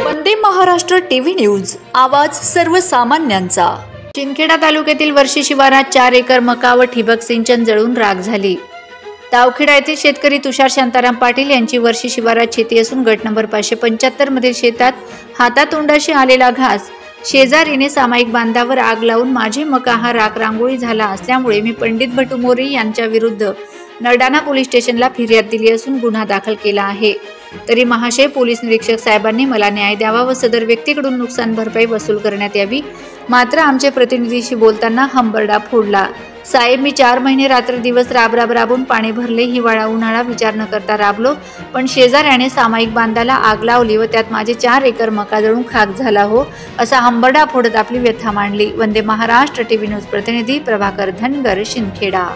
Vande Maharashtra TV news, आवाज सर्वसामान्यांचा। शिंदखेडा तालुक्यातील वर्षी शिवारात 4 एकर मका व ठिबक सिंचन जळून राख झाली। तावखेडा येथील शेतकरी तुषार शांताराम पाटील यांची वर्षी शिवारात शेती असून गट नंबर 575 मधील शेतात हातातोंडाशी आलेला घास शेजारीने सामायिक बांधावर आग लावून माझे मका हा राख रांगोळी झाला असल्यामुळे मी पंडित भटू मोरे यांच्या विरुद्ध नरडाणा पोलीस स्टेशनला फिर्याद दिली असून गुन्हा दाखल केला आहे। तरी महाशय पोलीस निरीक्षक साहेबांनी मला न्याय द्यावा व सदर व्यक्तीकडून नुकसान भरपाई वसूल करण्यात यावी। मात्र आमच्या प्रतिनिधीशी बोलताना हंबरडा फोडला। साहेब, मी 4 महिने रात्र दिवस राबून पाणी भरले, हिवाळा उन्हाळा विचार न करता राबलो, पण शेजाऱ्याने सामायिक बांधाला आग लावली व त्यात माझे 4 एकर मका जळून खाक झाला हो, असा हंबरडा फोडत आपली व्यथा मांडली। वंदे महाराष्ट्र टीव्ही न्यूज प्रतिनिधी प्रभाकर धनगर, शिंदखेडा।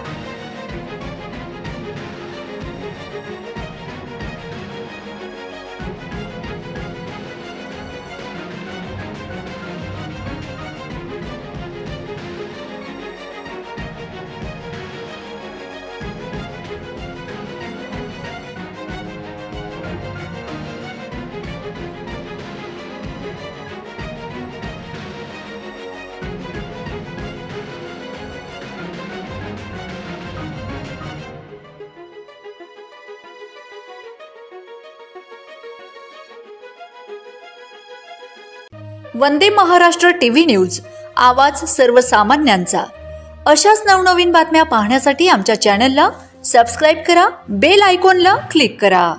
वंदे महाराष्ट्र टीव्ही न्यूज, आवाज सर्वसामान्यांचा। अशाच नवनवीन बातम्या पाहण्यासाठी आमच्या चॅनलला सबस्क्राइब करा, बेल आयकॉनला क्लिक करा।